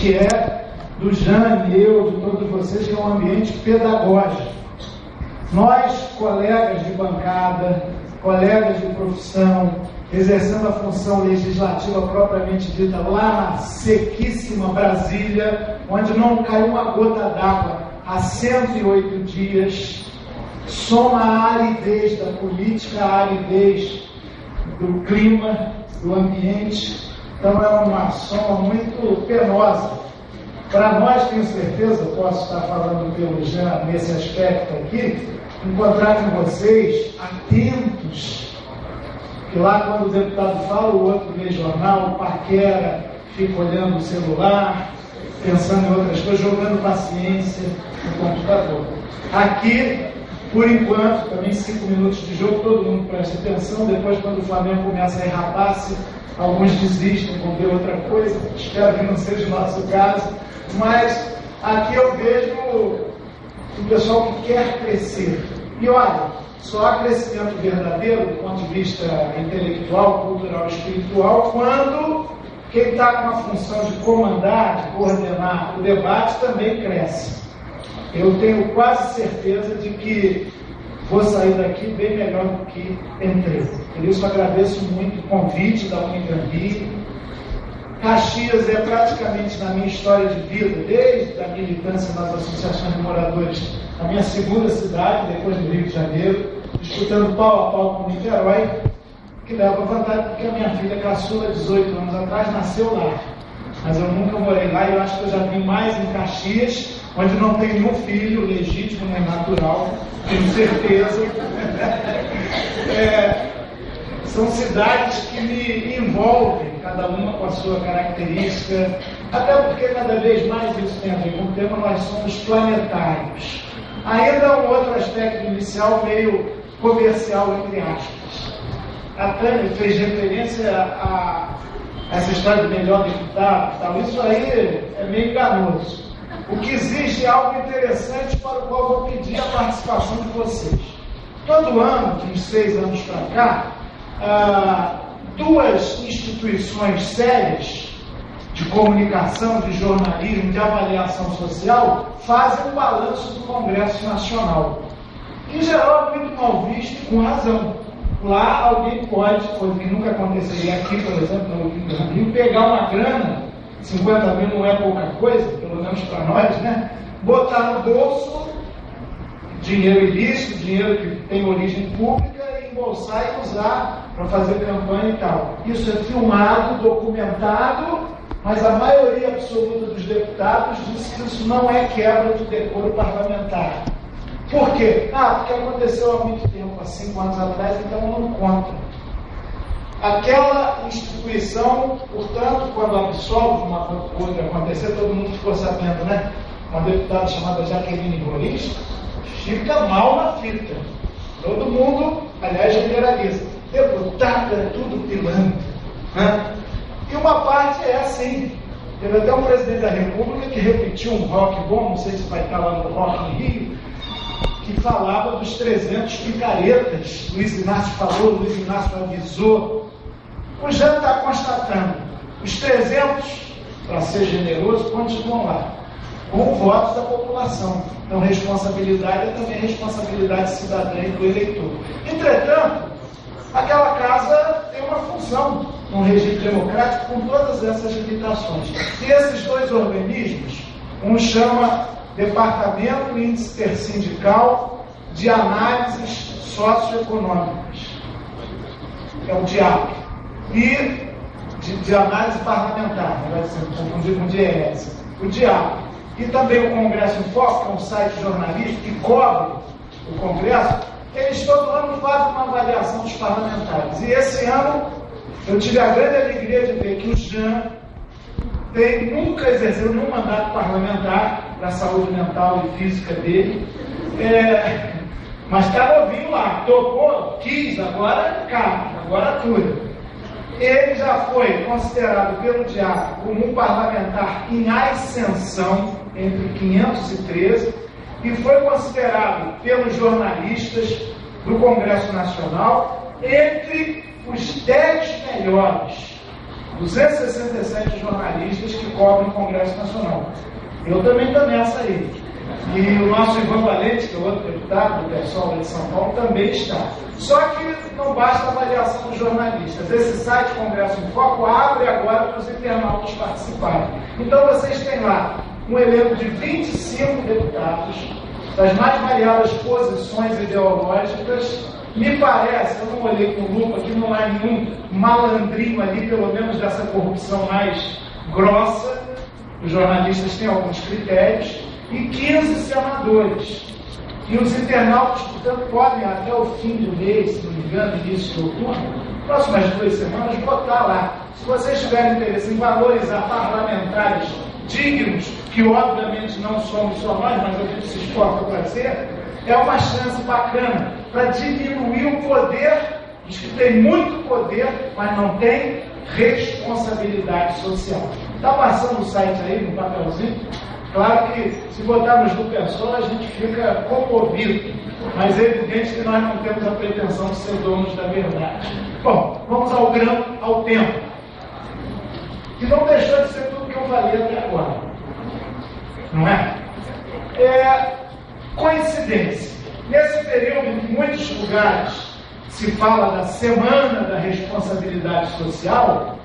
que é do Jean, eu, de todos vocês, que é um ambiente pedagógico. Nós, colegas de bancada, colegas de profissão, exercendo a função legislativa propriamente dita lá na sequíssima Brasília, onde não caiu uma gota d'água há 108 dias, soma a aridez da política, a aridez do clima, do ambiente. Então é uma soma muito penosa. Para nós, tenho certeza, posso estar falando pelo Jean nesse aspecto aqui, encontrar com vocês atentos, que lá quando o deputado fala, o outro lê jornal, paquera, fica olhando o celular, pensando em outras coisas, jogando paciência no computador. Aqui, por enquanto, também 5 minutos de jogo, todo mundo presta atenção. Depois, quando o Flamengo começa a errapar-se, alguns desistem, vão ver outra coisa. Espero que não seja o nosso caso. Mas aqui eu vejo o pessoal que quer crescer. E olha, só há crescimento verdadeiro do ponto de vista intelectual, cultural e espiritual quando quem está com a função de comandar, de coordenar o debate também cresce. Eu tenho quase certeza de que vou sair daqui bem melhor do que entrei. Por isso agradeço muito o convite da Unicampi. Caxias é praticamente, na minha história de vida, desde a militância nas associações de moradores, a minha segunda cidade, depois do Rio de Janeiro, disputando pau a pau com Niterói, que leva vantagem porque a minha filha caçula, 18 anos atrás, nasceu lá. Mas eu nunca morei lá e eu acho que eu já vim mais em Caxias, onde não tem nenhum filho legítimo nem natural, tenho certeza. São cidades que me envolvem, cada uma com a sua característica, até porque cada vez mais isso tem a ver com o tema, nós somos planetários. Ainda um outro aspecto inicial meio comercial, entre aspas. A Tânia fez referência a essa história de melhor deputado e tal. Isso aí é meio enganoso. O que existe é algo interessante para o qual vou pedir a participação de vocês. Todo ano, de uns 6 anos para cá, duas instituições sérias de comunicação, de jornalismo, de avaliação social, fazem um balanço do Congresso Nacional. Em geral, é muito mal visto e com razão. Lá alguém pode, coisa que nunca aconteceria aqui, por exemplo, no Rio, pegar uma grana, 50 mil não é pouca coisa, pelo menos para nós, né? Botar no bolso dinheiro ilícito, dinheiro que tem origem pública, e embolsar e usar para fazer campanha e tal. Isso é filmado, documentado, mas a maioria absoluta dos deputados diz que isso não é quebra de decoro parlamentar. Por quê? Porque aconteceu há muito tempo, há 5 anos atrás, então não conta. Aquela instituição, portanto, quando absolve uma coisa acontecer, todo mundo ficou sabendo, né? Uma deputada chamada Jaqueline Boris fica mal na fita. Todo mundo, aliás, generaliza. Deputado é tudo pilantra. Né? E uma parte é assim. Teve até um presidente da República que repetiu um rock bom, não sei se vai estar lá no Rock em Rio, que falava dos 300 picaretas. Luiz Inácio falou, Luiz Inácio avisou. O Jean está constatando. Os 300, para ser generoso, continuam lá, com votos da população. Então, responsabilidade é também responsabilidade cidadã e do eleitor. Entretanto, aquela casa tem uma função num regime democrático com todas essas limitações. E esses dois organismos, um chama Departamento Intersindical de Análises Socioeconômicas, é o DIAP, e de análise parlamentar, não vai ser confundido com o DIES, o DIAP. E também o Congresso em Foco, que é um site jornalístico que cobre o Congresso, eles todo ano fazem uma avaliação dos parlamentares. E esse ano eu tive a grande alegria de ver que o Jean nunca exerceu nenhum mandato parlamentar para a saúde mental e física dele, mas está novinho lá, topou, quis, agora cai, agora atura. Ele já foi considerado pelo DIAP como um parlamentar em ascensão entre 513 e foi considerado pelos jornalistas do Congresso Nacional entre os 10 melhores. 267 jornalistas que cobrem o Congresso Nacional. Eu também estou nessa aí. E o nosso Ivan Valente, que é outro deputado do PSOL de São Paulo, também está. Só que não basta a avaliação dos jornalistas. Esse site Congresso em Foco abre agora para os internautas participarem. Então vocês têm lá um elenco de 25 deputados, das mais variadas posições ideológicas. Me parece, eu não olhei com lupa, que não há nenhum malandrinho ali, pelo menos dessa corrupção mais grossa. Os jornalistas têm alguns critérios. E 15 senadores. E os internautas, portanto, podem até o fim do mês, se não me engano, início de outubro, próximas 2 semanas, votar lá. Se vocês tiverem interesse em valorizar parlamentares dignos, que obviamente não somos só nós, mas a gente se esforça para ser, é uma chance bacana para diminuir o poder dos que têm muito poder, mas não têm responsabilidade social. Está passando o site aí no papelzinho? Claro que se botarmos no PSOL a gente fica comovido, mas é evidente que nós não temos a pretensão de ser donos da verdade. Bom, vamos ao grão, ao tempo. Que não deixou de ser tudo que eu falei até agora. Não é? É coincidência. Nesse período em que muitos lugares se fala da Semana da Responsabilidade Social,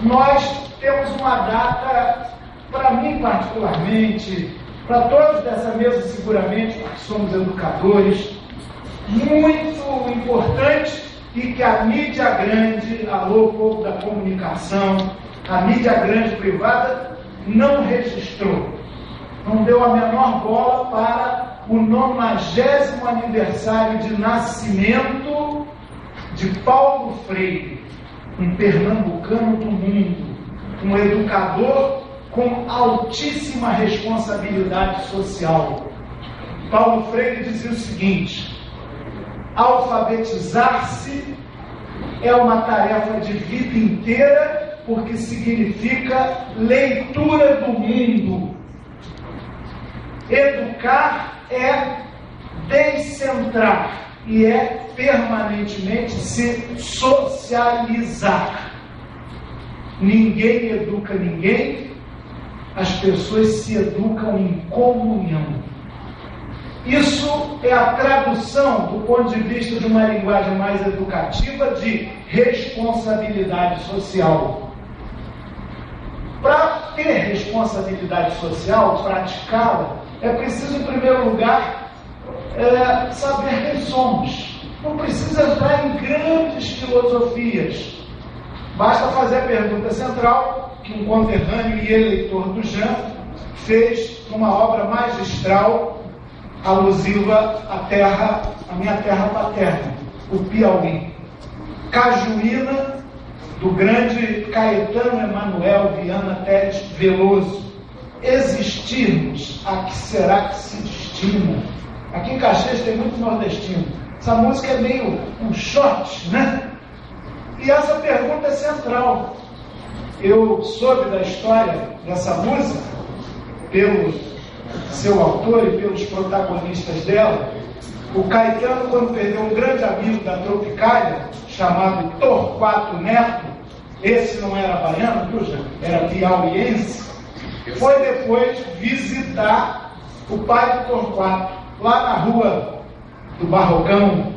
nós temos uma data, para mim particularmente, para todos dessa mesa seguramente, porque somos educadores, muito importante e que a mídia grande, alô povo da comunicação, a mídia grande privada, não registrou. Não deu a menor bola para o 90º aniversário de nascimento de Paulo Freire, um pernambucano do mundo, um educador com altíssima responsabilidade social. Paulo Freire dizia o seguinte: alfabetizar-se é uma tarefa de vida inteira, porque significa leitura do mundo. Educar é descentrar e é permanentemente se socializar. Ninguém educa ninguém, as pessoas se educam em comunhão. Isso é a tradução, do ponto de vista de uma linguagem mais educativa, de responsabilidade social. Para ter responsabilidade social, praticá-la, é preciso, em primeiro lugar, saber quem somos. Não precisa entrar em grandes filosofias. Basta fazer a pergunta central, que um conterrâneo e eleitor do Jean fez numa obra magistral alusiva à minha terra paterna, o Piauí. Cajuína, do grande Caetano Emanuel Viana Teles Veloso. Existirmos, a que será que se destina? Aqui em Caxias tem muito nordestino. Essa música é meio um short, né? E essa pergunta é central. Eu soube da história dessa música pelo seu autor e pelos protagonistas dela. O Caetano, quando perdeu um grande amigo da Tropicália, chamado Torquato Neto, esse não era baiano, viu, já? Era piauiense, foi depois visitar o pai do Torquato, lá na rua do Barrocão,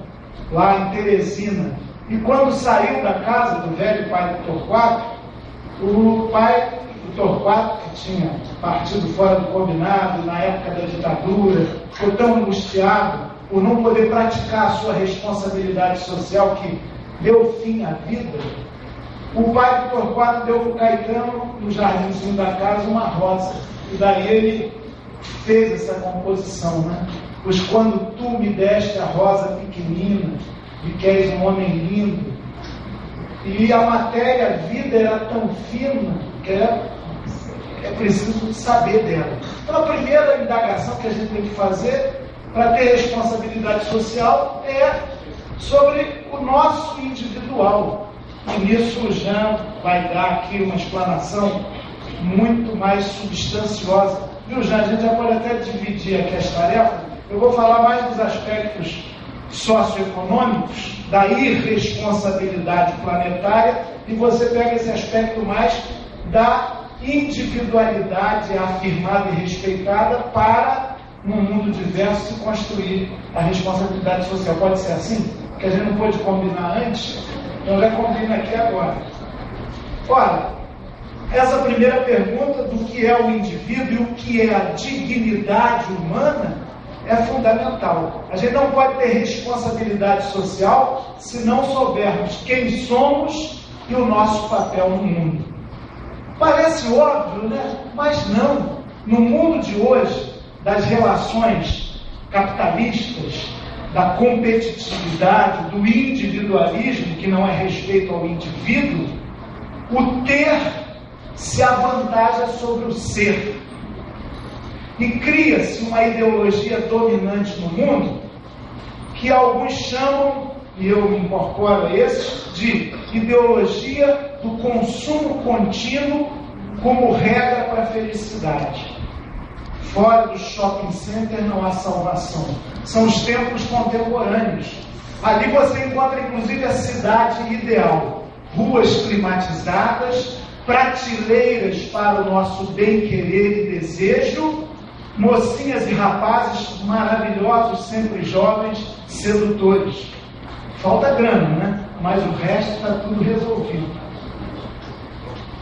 lá em Teresina. E quando saiu da casa do velho pai do Torquato, o pai do Torquato, que tinha partido fora do combinado na época da ditadura, ficou tão angustiado por não poder praticar a sua responsabilidade social que deu fim à vida. O pai do Torquato deu para o Caetano, no jardinzinho da casa, uma rosa. E daí ele fez essa composição, né? Pois quando tu me deste a rosa pequenina, e que és um homem lindo, e a matéria, a vida era tão fina, que é preciso saber dela. Então a primeira indagação que a gente tem que fazer para ter responsabilidade social é sobre o nosso individual. E nisso o Jean vai dar aqui uma explanação muito mais substanciosa. Viu, Jean? A gente já pode até dividir aqui as tarefas. Eu vou falar mais dos aspectos socioeconômicos da irresponsabilidade planetária, e você pega esse aspecto mais da individualidade afirmada e respeitada para, num mundo diverso, se construir a responsabilidade social. Pode ser assim? Porque a gente não pôde combinar antes, então já combina aqui agora. Ora, essa primeira pergunta do que é o indivíduo e o que é a dignidade humana é fundamental. A gente não pode ter responsabilidade social se não soubermos quem somos e o nosso papel no mundo. Parece óbvio, né? Mas não. No mundo de hoje, das relações capitalistas, da competitividade, do individualismo, que não é respeito ao indivíduo, o ter se avantaja sobre o ser. E cria-se uma ideologia dominante no mundo que alguns chamam, e eu me incorporo a esses, de ideologia do consumo contínuo como regra para a felicidade. Fora do shopping center não há salvação. São os tempos contemporâneos. Ali você encontra inclusive a cidade ideal. Ruas climatizadas, prateleiras para o nosso bem-querer e desejo, mocinhas e rapazes maravilhosos, sempre jovens, sedutores. Falta grana, né? Mas o resto está tudo resolvido.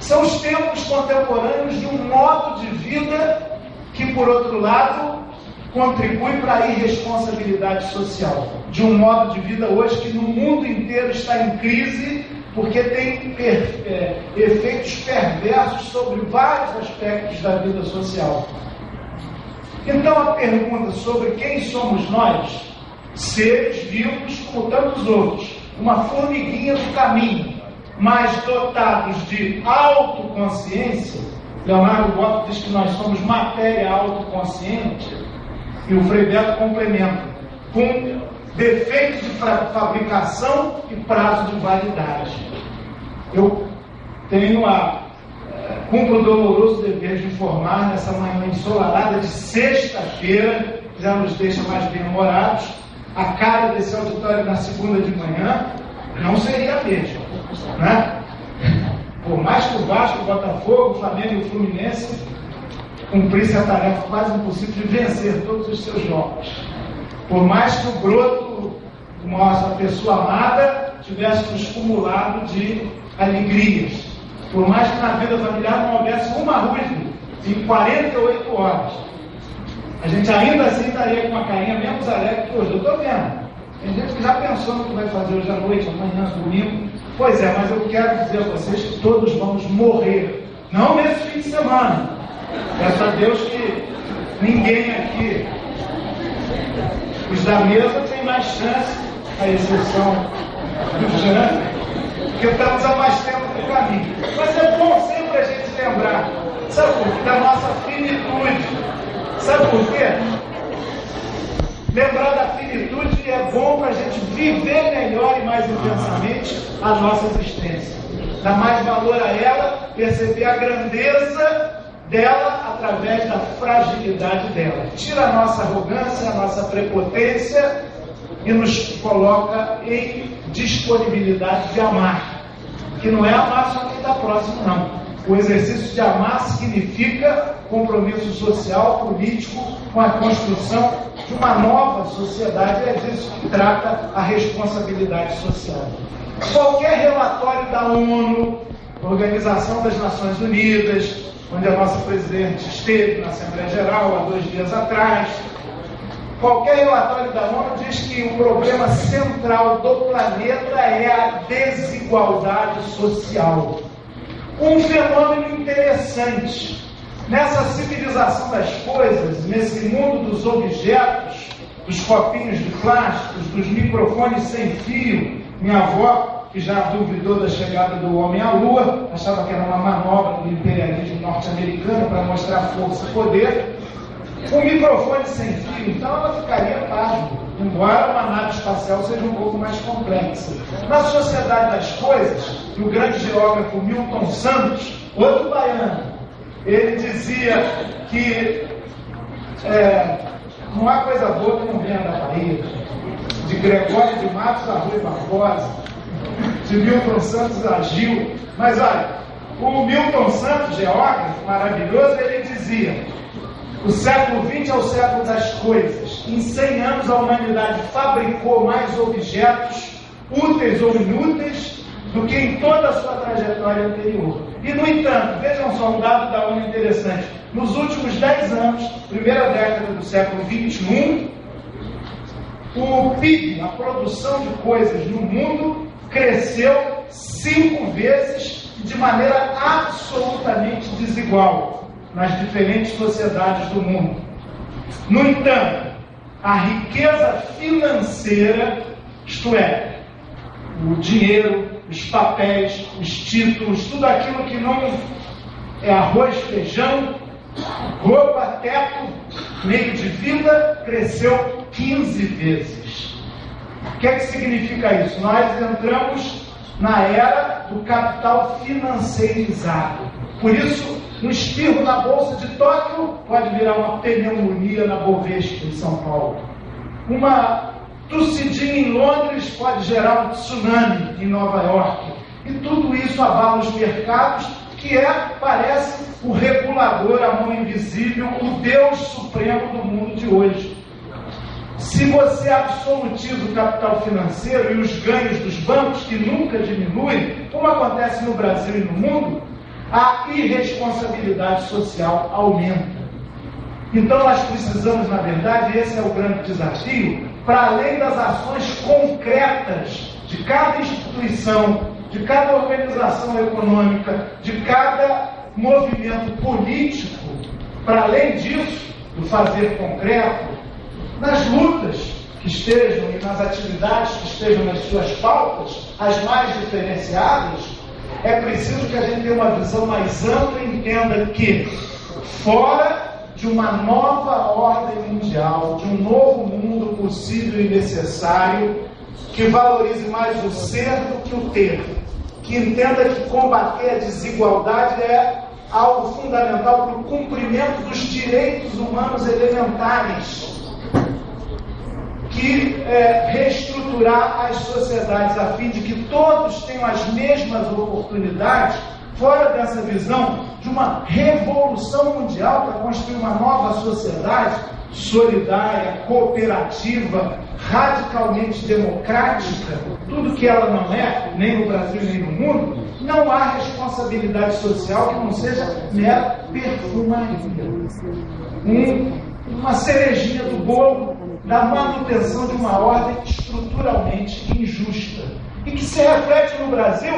São os tempos contemporâneos de um modo de vida que, por outro lado, contribui para a irresponsabilidade social. De um modo de vida hoje que no mundo inteiro está em crise, porque tem efeitos perversos sobre vários aspectos da vida social. Então a pergunta sobre quem somos nós, seres vivos como tantos outros, uma formiguinha do caminho, mas dotados de autoconsciência. Leonardo Boff diz que nós somos matéria autoconsciente, e o Frei Beto complementa, com defeitos de fabricação e prazo de validade. Eu tenho cumpro o doloroso dever de informar nessa manhã ensolarada de sexta-feira, já nos deixa mais bem-humorados, a cara desse auditório na segunda de manhã não seria a mesma, né? Por mais que o Vasco, o Botafogo, o Flamengo e o Fluminense cumprissem a tarefa quase impossível de vencer todos os seus jogos, por mais que o broto, nossa pessoa amada, tivesse nos cumulado de alegrias, por mais que na vida familiar não houvesse uma rusga em 48 horas, a gente ainda assim estaria com uma carinha menos alegre que hoje. Eu estou vendo. Tem gente que já pensou no que vai fazer hoje à noite, amanhã, domingo. Pois é, mas eu quero dizer a vocês que todos vamos morrer. Não nesse fim de semana. Peço a Deus que ninguém aqui, os da mesa, tem mais chance, a exceção do Jean, porque estamos há mais tempo no caminho. Mas é bom sempre a gente lembrar, sabe por quê? Da nossa finitude. Sabe por quê? Lembrar da finitude é bom para a gente viver melhor e mais intensamente a nossa existência. Dar mais valor a ela, perceber a grandeza dela através da fragilidade dela. Tira a nossa arrogância, a nossa prepotência e nos coloca em disponibilidade de amar. Que não é amar só quem está próximo, não. O exercício de amar significa compromisso social, político, com a construção de uma nova sociedade. É disso que trata a responsabilidade social. Qualquer relatório da ONU, Organização das Nações Unidas, onde a nossa presidente esteve na Assembleia Geral há 2 dias atrás, qualquer relatório da ONU diz que o problema central do planeta é a desigualdade social. Um fenômeno interessante. Nessa civilização das coisas, nesse mundo dos objetos, dos copinhos de plásticos, dos microfones sem fio, minha avó, que já duvidou da chegada do homem à Lua, achava que era uma manobra do imperialismo norte-americano para mostrar força e poder, o microfone sem fio, então ela ficaria pasma, embora uma nave espacial seja um pouco mais complexa. Na sociedade das coisas, o grande geógrafo Milton Santos, outro baiano, ele dizia que não há coisa boa que não venha da Bahia, de Gregório de Matos a Rui Barbosa, de Milton Santos a Gil. Mas olha, o Milton Santos, geógrafo maravilhoso, ele dizia: o século XX é o século das coisas. Em 100 anos a humanidade fabricou mais objetos úteis ou inúteis do que em toda a sua trajetória anterior. E, no entanto, vejam só um dado da ONU interessante: nos últimos 10 anos, primeira década do século XXI, o PIB, a produção de coisas no mundo, cresceu 5 vezes de maneira absolutamente desigual nas diferentes sociedades do mundo. No entanto, a riqueza financeira, isto é, o dinheiro, os papéis, os títulos, tudo aquilo que não é arroz, feijão, roupa, teto, meio de vida, cresceu 15 vezes. O que é que significa isso? Nós entramos na era do capital financeirizado. Por isso, um espirro na Bolsa de Tóquio pode virar uma pneumonia na Bovespa, em São Paulo. Uma tossidinha em Londres pode gerar um tsunami em Nova York. E tudo isso abala os mercados, que parece o regulador, a mão invisível, o Deus supremo do mundo de hoje. Se você absolutiza o capital financeiro e os ganhos dos bancos, que nunca diminuem, como acontece no Brasil e no mundo, a irresponsabilidade social aumenta. Então nós precisamos, na verdade, esse é o grande desafio, para além das ações concretas de cada instituição, de cada organização econômica, de cada movimento político, para além disso, do fazer concreto, nas lutas que estejam e nas atividades que estejam nas suas pautas, as mais diferenciadas, é preciso que a gente tenha uma visão mais ampla e entenda que, fora de uma nova ordem mundial, de um novo mundo possível e necessário, que valorize mais o ser do que o ter, que entenda que combater a desigualdade é algo fundamental para o cumprimento dos direitos humanos elementares, que reestruturar as sociedades a fim de que todos tenham as mesmas oportunidades, fora dessa visão de uma revolução mundial para construir uma nova sociedade solidária, cooperativa, radicalmente democrática, tudo que ela não é, nem no Brasil nem no mundo, não há responsabilidade social que não seja mera perfumaria. Uma cerejinha do bolo da manutenção de uma ordem estruturalmente injusta e que se reflete no Brasil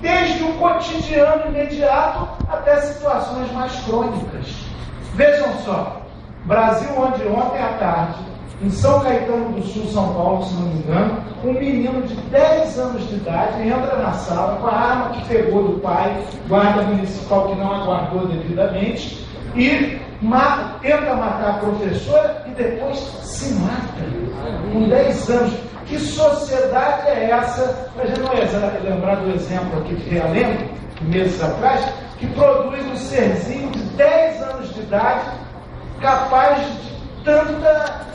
desde o cotidiano imediato até situações mais crônicas. Vejam só, Brasil, onde ontem à tarde, em São Caetano do Sul, São Paulo, se não me engano, um menino de 10 anos de idade entra na sala com a arma que pegou do pai, guarda municipal que não aguardou devidamente, e tenta matar a professora e depois se mata, com 10 anos. Que sociedade é essa, para a gente não lembrar do exemplo aqui de Realengo, meses atrás, que produz um serzinho de 10 anos de idade capaz de tanta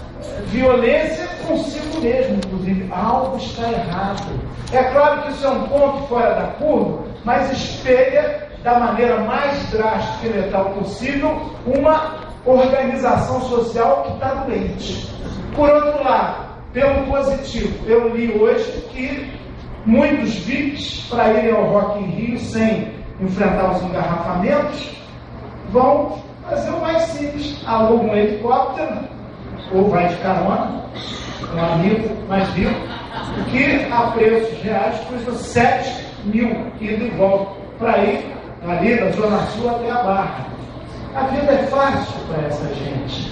violência consigo mesmo, inclusive. Algo está errado. É claro que isso é um ponto fora da curva, mas espelha da maneira mais drástica e letal possível uma organização social que está doente. Por outro lado, pelo positivo, eu li hoje que muitos VIPs, para irem ao Rock in Rio sem enfrentar os engarrafamentos, vão fazer o mais simples: alugam um helicóptero ou vai de carona, um amigo mais rico, que a preços reais custa 7 mil ida e volta, para ir ali da Zona Sul até a Barra. A vida é fácil para essa gente.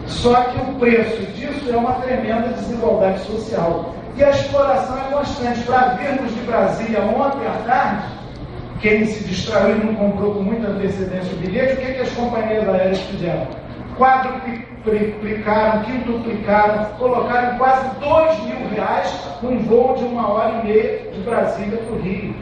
Só que o preço disso é uma tremenda desigualdade social. E a exploração é constante. Para virmos de Brasília ontem à tarde, quem se distraiu e não comprou com muita antecedência o bilhete, o que as companhias aéreas fizeram? Quadruplicaram, quintuplicaram, colocaram em quase R$2.000 um voo de 1h30 de Brasília para o Rio.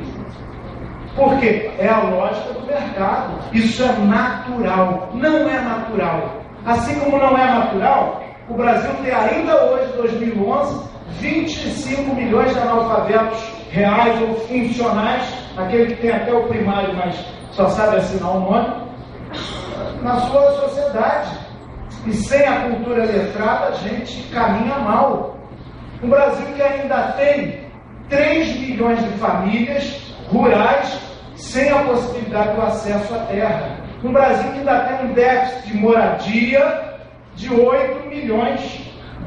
Por quê? É a lógica do mercado. Isso é natural. Não é natural. Assim como não é natural o Brasil tem ainda hoje, 2011, 25 milhões de analfabetos reais ou funcionais, aquele que tem até o primário, mas só sabe assinar o nome, na sua sociedade. E sem a cultura letrada, a gente caminha mal. Um Brasil que ainda tem 3 milhões de famílias rurais sem a possibilidade do acesso à terra. Um Brasil que ainda tem um déficit de moradia de 8 milhões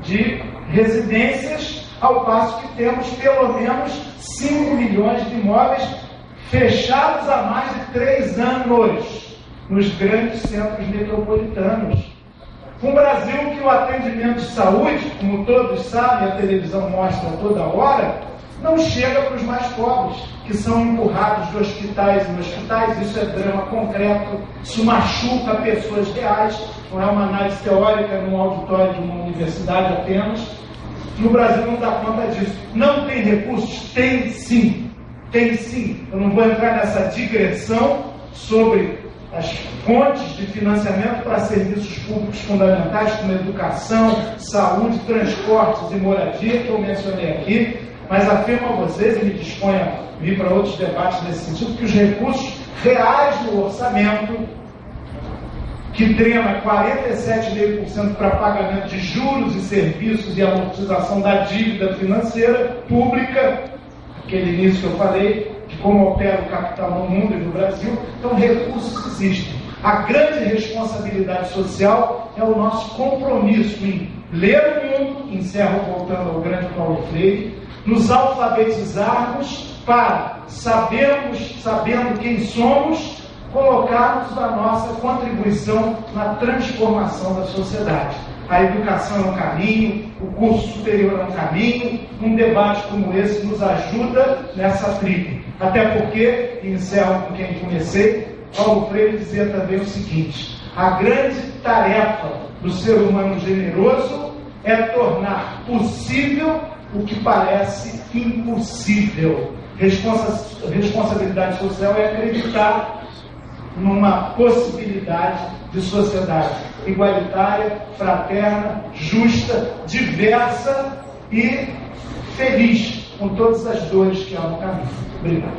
de residências, ao passo que temos pelo menos 5 milhões de imóveis fechados há mais de 3 anos nos grandes centros metropolitanos. Um Brasil que o atendimento de saúde, como todos sabem, a televisão mostra toda hora, não chega para os mais pobres, que são empurrados de hospitais em hospitais. Isso é drama concreto, isso machuca pessoas reais, não é uma análise teórica num auditório de uma universidade apenas. E o Brasil não dá conta disso. Não tem recursos? Tem sim. Tem sim. Eu não vou entrar nessa digressão sobre as fontes de financiamento para serviços públicos fundamentais, como educação, saúde, transportes e moradia, que eu mencionei aqui, mas afirmo a vocês, e me disponho a vir para outros debates nesse sentido, que os recursos reais do orçamento, que drena 47,5% para pagamento de juros e serviços e amortização da dívida financeira pública, aquele início que eu falei, de como opera o capital no mundo e no Brasil. Então, recursos existem. A grande responsabilidade social é o nosso compromisso em ler o mundo, encerro voltando ao grande Paulo Freire, nos alfabetizarmos para, sabendo quem somos, colocarmos a nossa contribuição na transformação da sociedade. A educação é um caminho, o curso superior é um caminho, um debate como esse nos ajuda nessa trilha. Até porque, e encerro com quem comecei, Paulo Freire dizia também o seguinte: a grande tarefa do ser humano generoso é tornar possível o que parece impossível. Responsabilidade social é acreditar numa possibilidade de sociedade igualitária, fraterna, justa, diversa e feliz, com todas as dores que há no caminho. Obrigado.